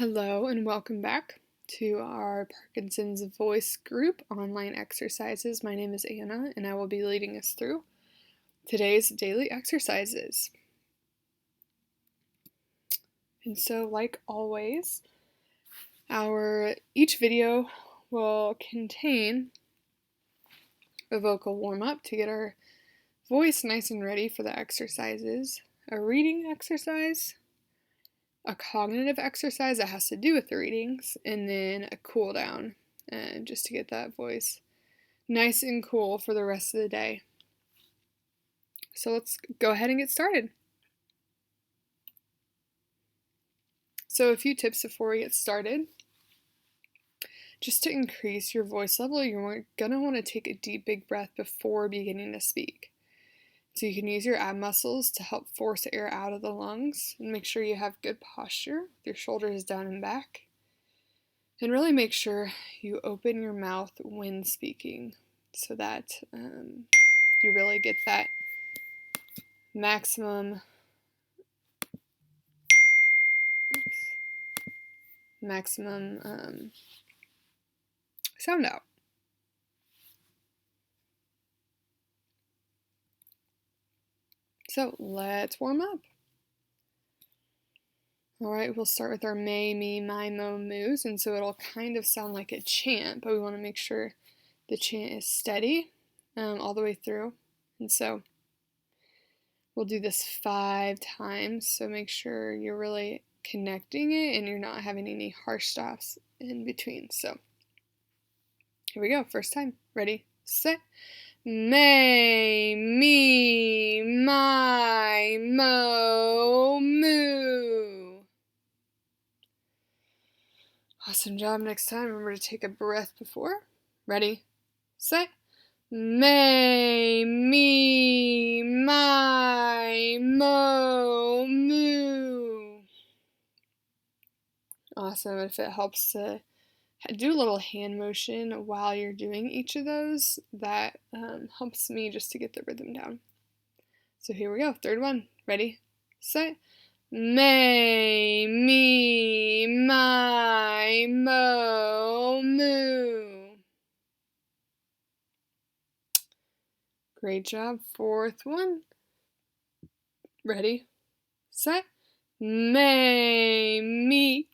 Hello and welcome back to our Parkinson's Voice Group online exercises. My name is Anna and I will be leading us through today's daily exercises. And so, like always, each video will contain a vocal warm-up to get our voice nice and ready for the exercises, a reading exercise, a cognitive exercise that has to do with the readings, and then a cool down, just to get that voice nice and cool for the rest of the day. So let's go ahead and get started. So a few tips before we get started. Just to increase your voice level, you're going to want to take a deep, big breath before beginning to speak. So you can use your ab muscles to help force air out of the lungs, and make sure you have good posture with your shoulders down and back. And really make sure you open your mouth when speaking so that you really get that maximum sound out. So let's warm up. All right, we'll start with our may, me, my, mo, moos, and so it'll kind of sound like a chant, but we want to make sure the chant is steady all the way through. And so we'll do this 5 times, so make sure you're really connecting it and you're not having any harsh stops in between. So here we go, first time. Ready, set. May, me, my, mo, moo. Awesome job. Next time, remember to take a breath before. Ready, set. May, me, my, mo, moo. Awesome. If it helps to do a little hand motion while you're doing each of those, that helps me just to get the rhythm down. So here we go. Third one. Ready, set. May, me, my, mo, moo. Great job. Fourth one. Ready, set. May, me,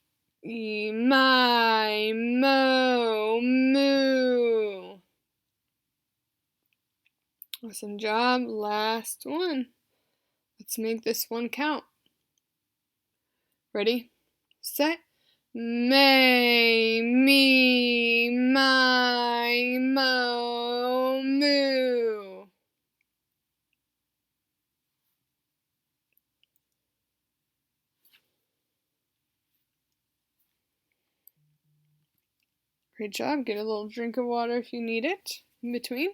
my, mo, moo. Awesome job. Last one. Let's make this one count. Ready, set. May, me, my, mo, moo. Great job. Get a little drink of water if you need it in between.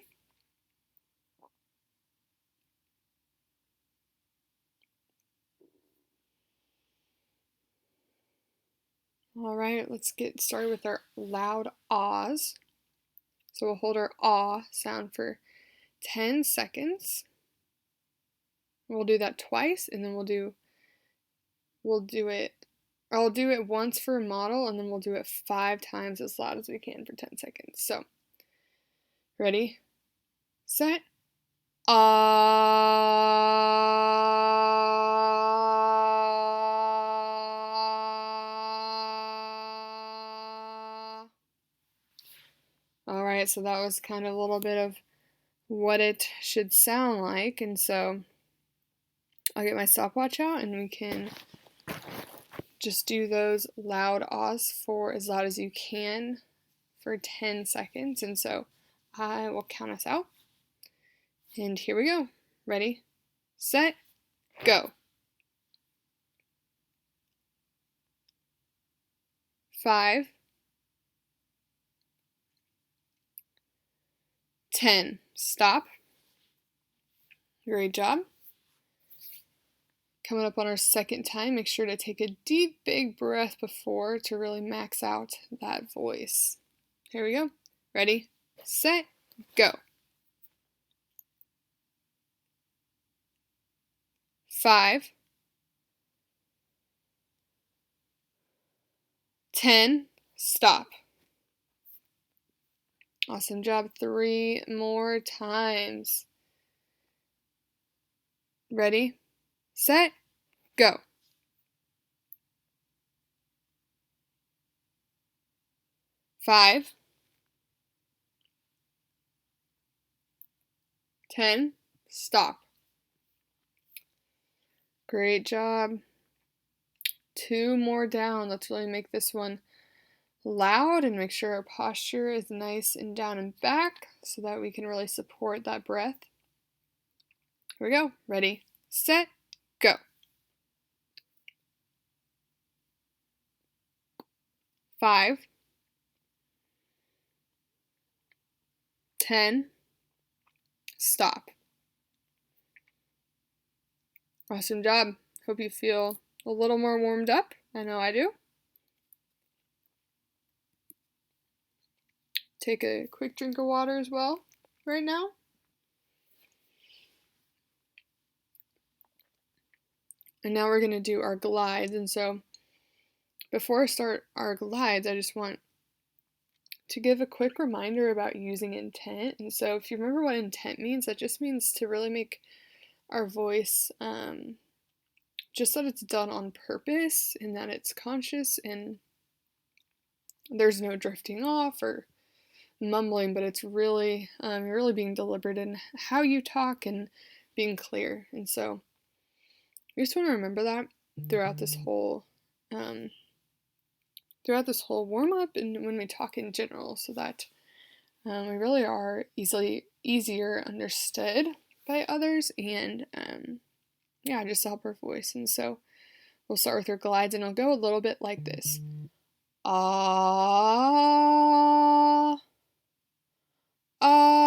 All right, let's get started with our loud ahs. So we'll hold our ah sound for 10 seconds. We'll do that twice, and then I'll do it once for a model, and then we'll do it 5 times as loud as we can for 10 seconds. So, ready, set, ah. All right, so that was kind of a little bit of what it should sound like, and so I'll get my stopwatch out and we can just do those loud ahs for as loud as you can for 10 seconds. And so I will count us out. And here we go. Ready, set, go. 5, 10. Stop. Great job. Coming up on our second time, make sure to take a deep, big breath before to really max out that voice. Here we go. Ready, set, go. 5, 10, stop. Awesome job. 3 more times. Ready, set, go. 5, 10, stop. Great job. 2 more down. Let's really make this one loud and make sure our posture is nice and down and back so that we can really support that breath. Here we go. Ready, set, go. 5, 10, stop. Awesome job. Hope you feel a little more warmed up. I know I do. Take a quick drink of water as well right now. And now we're going to do our glides. And so before I start our glides, I just want to give a quick reminder about using intent. And so if you remember what intent means, that just means to really make our voice just that it's done on purpose and that it's conscious and there's no drifting off or mumbling, but it's really you're really being deliberate in how you talk and being clear. And so you just want to remember that throughout this whole warm up and when we talk in general, so that we really are easier understood by others and just to help our voice. And so we'll start with our glides and it'll go a little bit like this. Ah, ah.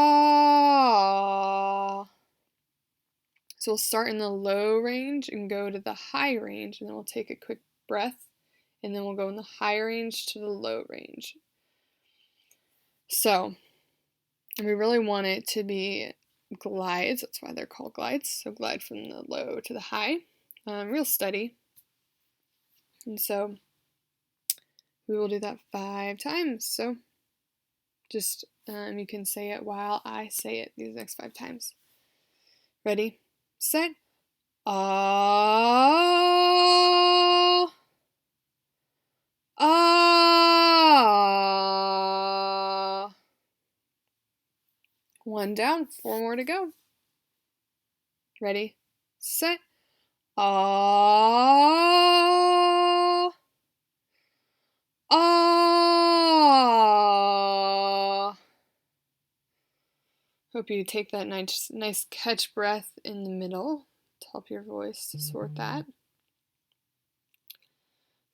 So we'll start in the low range and go to the high range, and then we'll take a quick breath, and then we'll go in the high range to the low range. So, and we really want it to be glides, that's why they're called glides. So glide from the low to the high, real steady. And so we will do that 5 times. So just you can say it while I say it these next 5 times. Ready, set, ah, ah. 1 down, 4 more to go. Ready, set, ah, ah. Hope you take that nice catch breath in the middle to help your voice to sort that.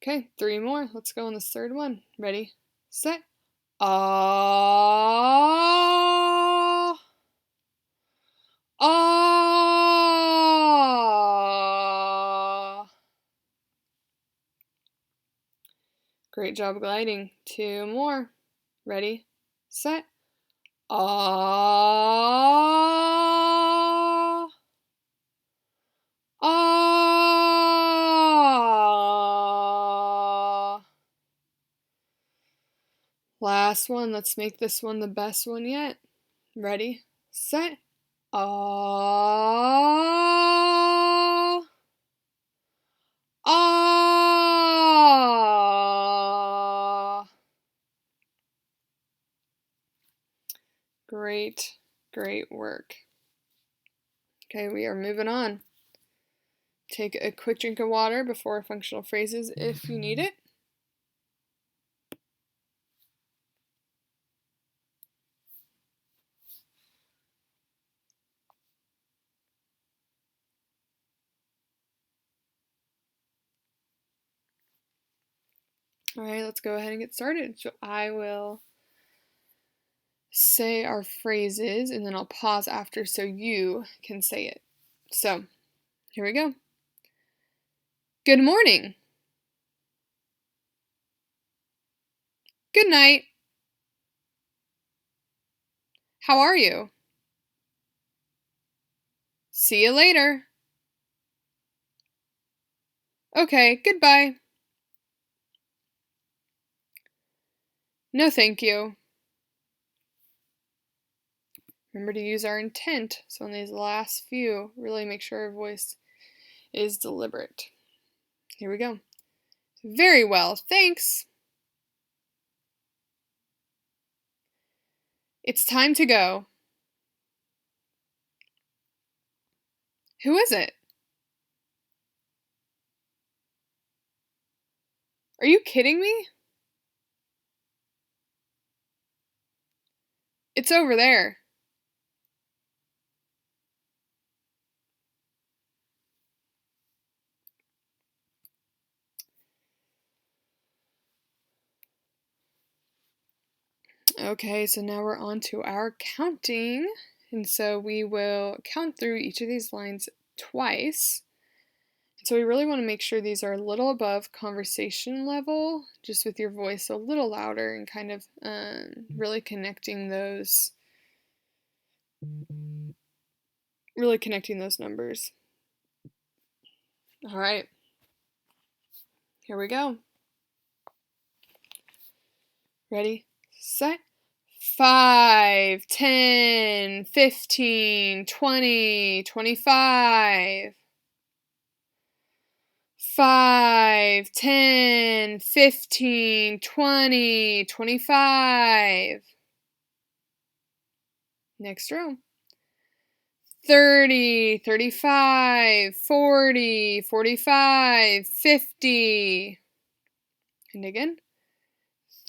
Okay, 3 more. Let's go on this third one. Ready, set, ah, ah. Great job gliding. 2 more. Ready, set, ah, ah. Last one. Let's make this one the best one yet. Ready, set, ah, ah. Great, great work. Okay, we are moving on. Take a quick drink of water before functional phrases if you need it. All right, let's go ahead and get started. So I will say our phrases and then I'll pause after so you can say it. So here we go. Good morning. Good night. How are you? See you later. Okay, goodbye. No, thank you. Remember to use our intent. So in these last few, really make sure our voice is deliberate. Here we go. Very well, thanks. It's time to go. Who is it? Are you kidding me? It's over there. Okay, so now we're on to our counting. And so we will count through each of these lines twice. So we really want to make sure these are a little above conversation level, just with your voice a little louder and kind of really connecting those numbers. All right, here we go. Ready, set. 5, 10, 15, 20, 25. 5, 10, 15, 20, 25. Next row. 30, 35, 40, 45, 50. And again.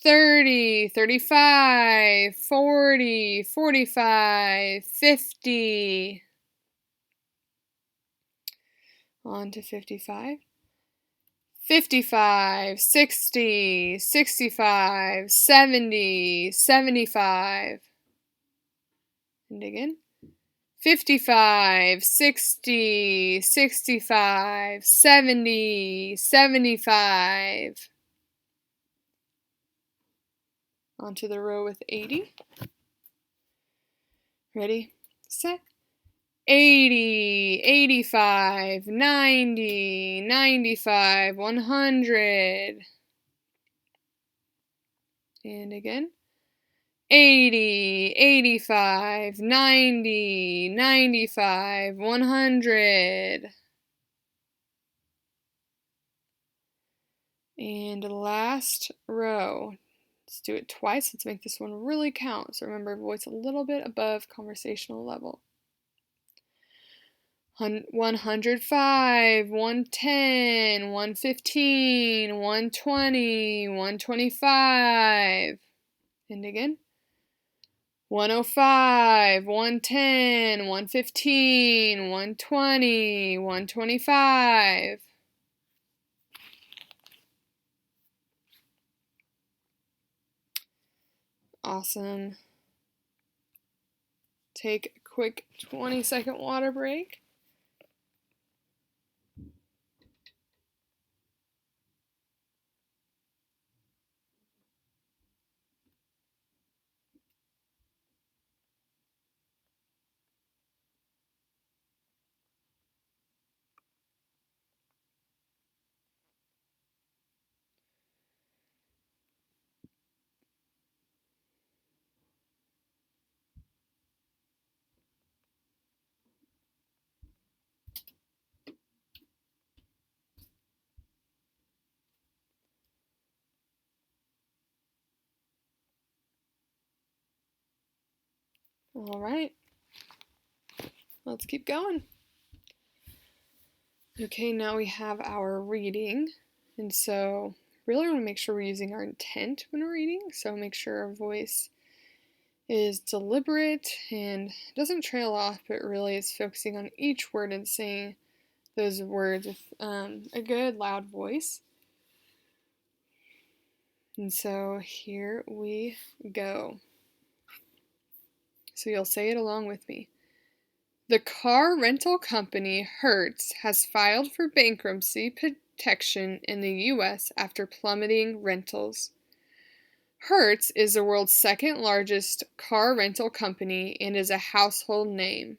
30, 35, 40, 45, 50. On to 55. 55, 60, 65, 70, 75. And again. 55, 60, 65, 70, 75. Onto the row with 80. Ready, set. 80, 85, 90, 95, 100. And again. 80, 85, 90, 95, 100. And last row. Let's do it twice. Let's make this one really count. So remember, voice a little bit above conversational level. 105, 110, 115, 120, 125. And again. 105, 110, 115, 120, 125. Awesome. Take a quick 20-second water break. All right. Let's keep going. Okay, now we have our reading. And so really want to make sure we're using our intent when we're reading. So make sure our voice is deliberate and doesn't trail off, but really is focusing on each word and saying those words with a good loud voice. And so here we go. So you'll say it along with me. The car rental company Hertz has filed for bankruptcy protection in the U.S. after plummeting rentals. Hertz is the world's second largest car rental company and is a household name.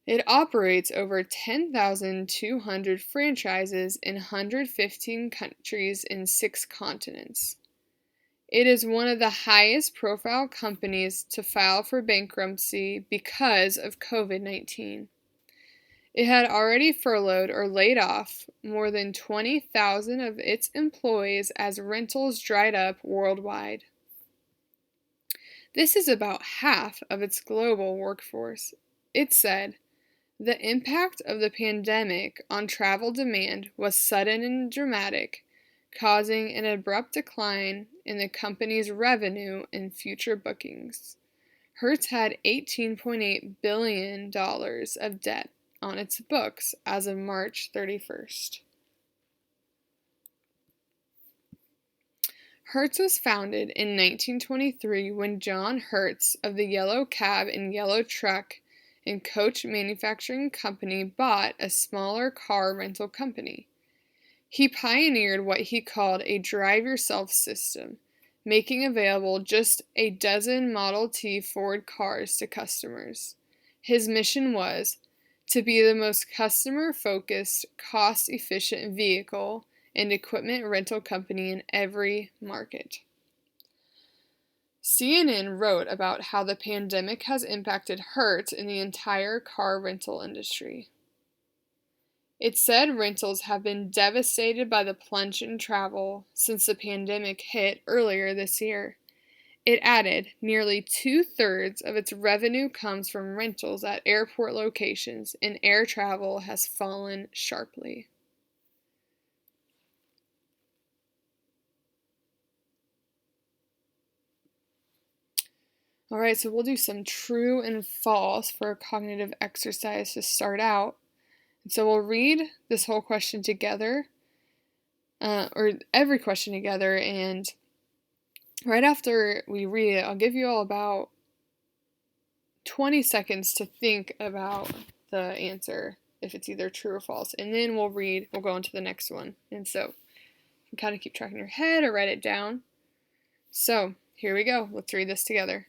It operates over 10,200 franchises in 115 countries in 6 continents. It is one of the highest profile companies to file for bankruptcy because of COVID-19. It had already furloughed or laid off more than 20,000 of its employees as rentals dried up worldwide. This is about half of its global workforce. It said, the impact of the pandemic on travel demand was sudden and dramatic, causing an abrupt decline in the company's revenue and future bookings. Hertz had $18.8 billion of debt on its books as of March 31st. Hertz was founded in 1923 when John Hertz of the Yellow Cab and Yellow Truck and Coach Manufacturing Company bought a smaller car rental company. He pioneered what he called a drive-yourself system, making available just a dozen Model T Ford cars to customers. His mission was to be the most customer-focused, cost-efficient vehicle and equipment rental company in every market. CNN wrote about how the pandemic has impacted Hertz and the entire car rental industry. It said rentals have been devastated by the plunge in travel since the pandemic hit earlier this year. It added nearly 2/3 of its revenue comes from rentals at airport locations, and air travel has fallen sharply. All right, so we'll do some true and false for a cognitive exercise to start out. And so we'll read this whole question together, or every question together, and right after we read it, I'll give you all about 20 seconds to think about the answer, if it's either true or false, and then we'll go on to the next one. And so you can kind of keep track in your head or write it down. So here we go. Let's read this together.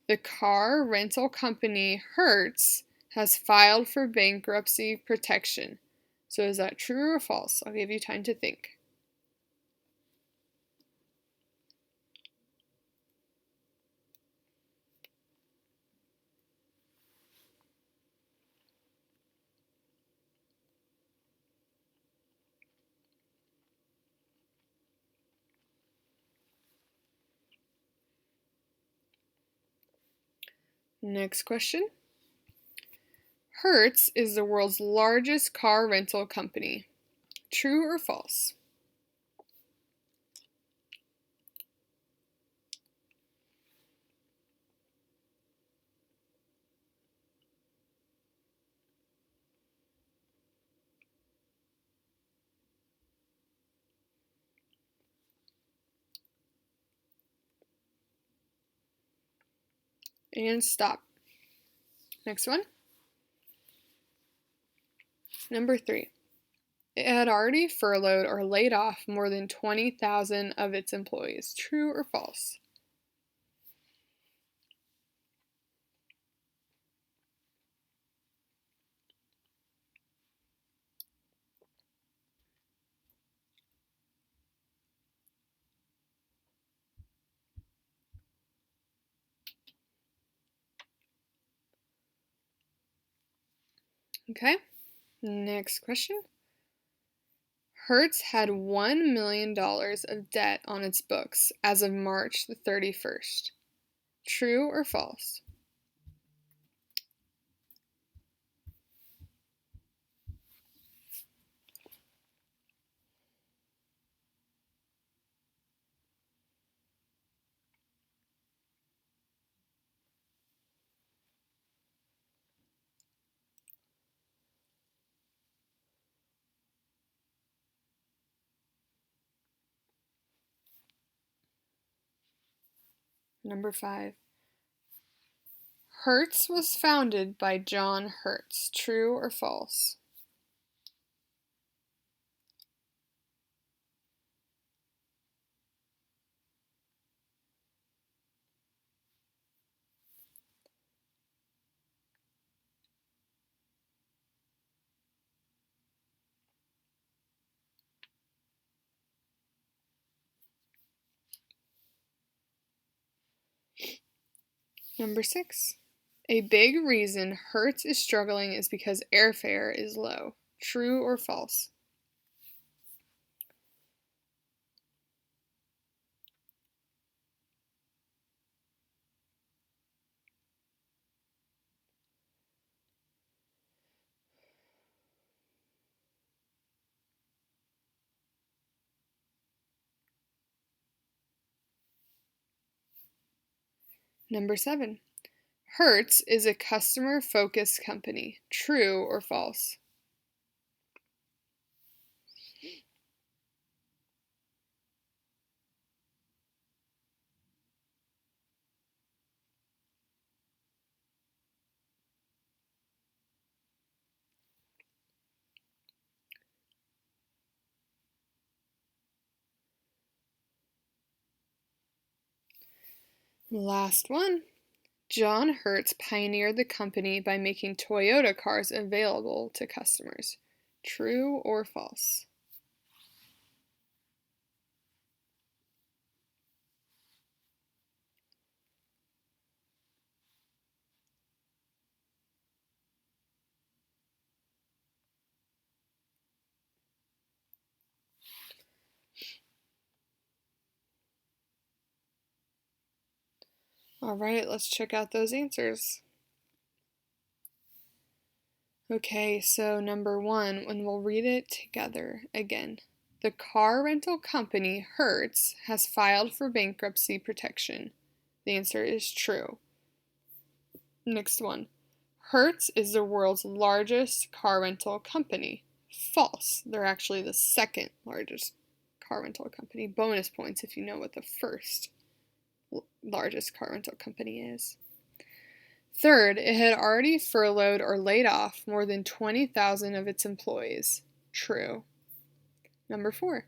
The car rental company Hertz has filed for bankruptcy protection. So is that true or false? I'll give you time to think. Next question. Hertz is the world's largest car rental company. True or false? And stop. Next one. Number 3. It had already furloughed or laid off more than 20,000 of its employees. True or false? Okay, next question. Hertz had $1 million of debt on its books as of March the 31st. True or false? Number 5. Hertz was founded by John Hertz. True or false? Number 6. A big reason Hertz is struggling is because airfare is low. True or false? Number 7. Hertz is a customer-focused company. True or false? Last one. John Hertz pioneered the company by making Toyota cars available to customers. True or false? All right, let's check out those answers. Okay, so number 1, and we'll read it together again. The car rental company, Hertz, has filed for bankruptcy protection. The answer is true. Next one. Hertz is the world's largest car rental company. False. They're actually the second largest car rental company. Bonus points if you know what the first largest car rental company is. Third, it had already furloughed or laid off more than 20,000 of its employees. True. Number 4.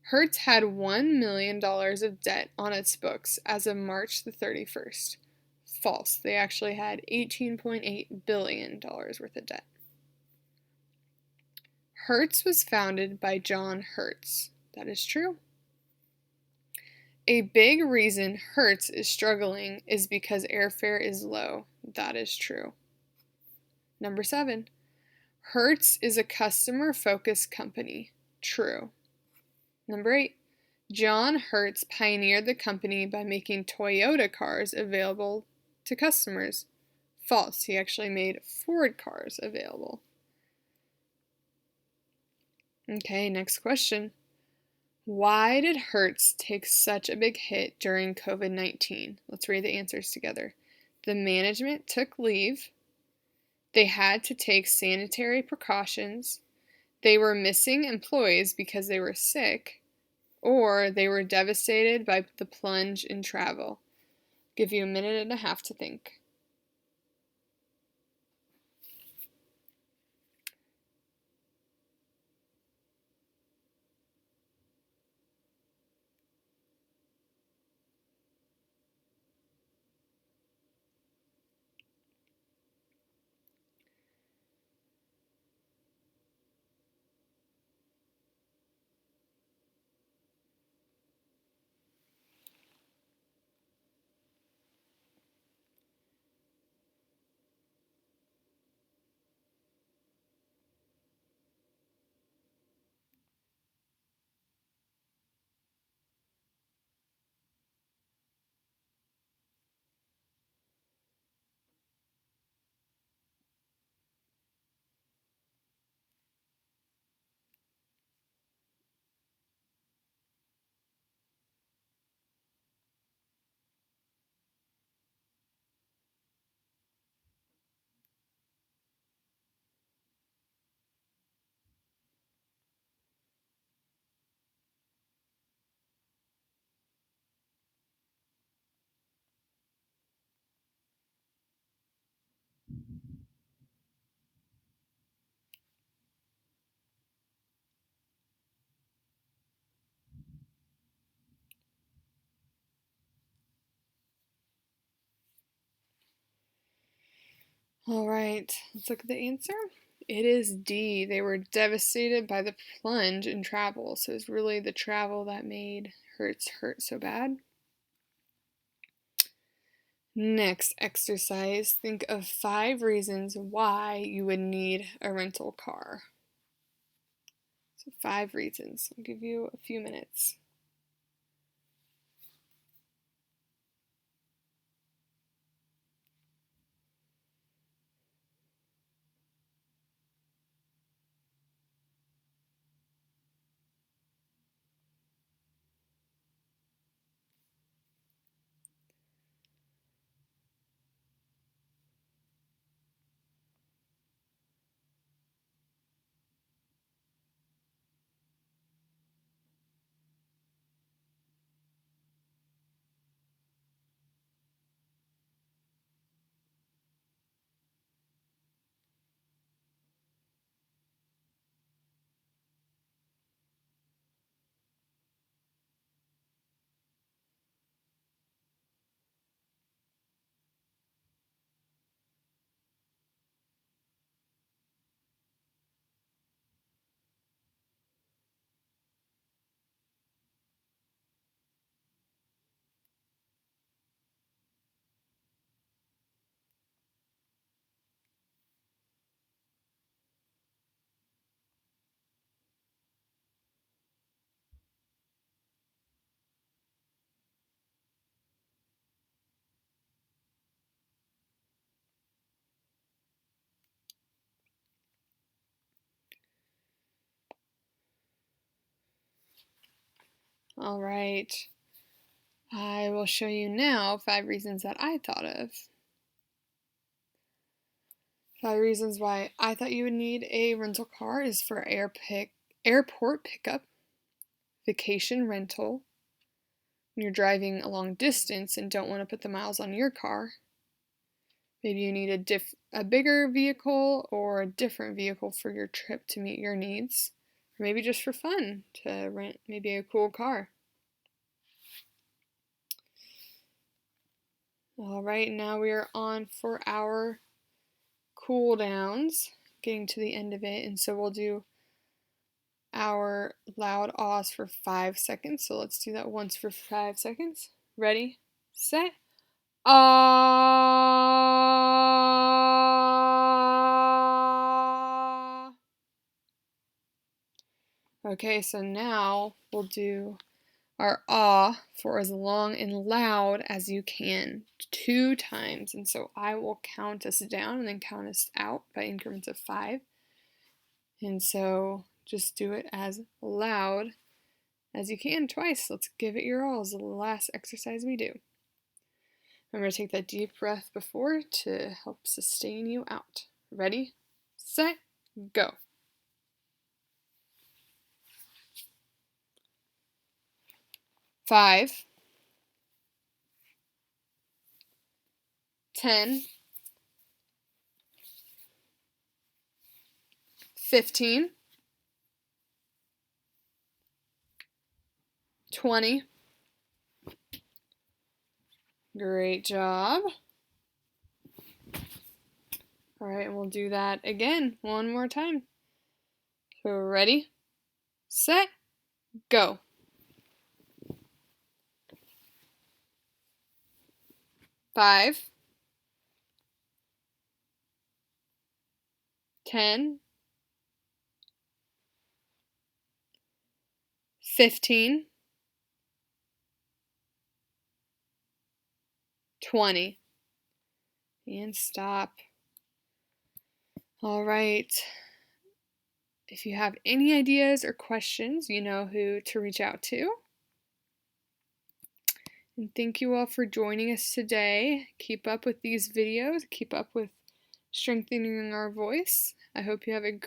Hertz had $1 million of debt on its books as of March the 31st. False. They actually had $18.8 billion worth of debt. Hertz was founded by John Hertz. That is true. A big reason Hertz is struggling is because airfare is low. That is true. Number 7. Hertz is a customer-focused company. True. Number 8. John Hertz pioneered the company by making Toyota cars available to customers. False. He actually made Ford cars available. Okay, next question. Why did Hertz take such a big hit during COVID-19? Let's read the answers together. The management took leave. They had to take sanitary precautions. They were missing employees because they were sick. Or they were devastated by the plunge in travel. Give you a minute and a half to think. All right, let's look at the answer. It is D. They were devastated by the plunge in travel. So it's really the travel that made Hertz hurt so bad. Next exercise, think of 5 reasons why you would need a rental car. So 5 reasons. I'll give you a few minutes. All right. I will show you now 5 reasons that I thought of. 5 reasons why I thought you would need a rental car is for airport pickup, vacation rental, when you're driving a long distance and don't want to put the miles on your car. Maybe you need a bigger vehicle or a different vehicle for your trip to meet your needs. Or maybe just for fun to rent maybe a cool car. All right, now we are on for our cool downs, getting to the end of it, and so we'll do our loud ahs for 5 seconds. So let's do that once for 5 seconds. Ready, set, ah. Okay, so now we'll do our ah for as long and loud as you can, 2 times. And so I will count us down and then count us out by increments of 5. And so just do it as loud as you can twice. Let's give it your all as the last exercise we do. Remember to take that deep breath before to help sustain you out. Ready, set, go. 5, 10, 15, 20. Great job. All right, and we'll do that again one more time. So ready, set, go. 5, 10, 15, 20. And stop. All right. If you have any ideas or questions, you know who to reach out to. And thank you all for joining us today. Keep up with these videos. Keep up with strengthening our voice. I hope you have a great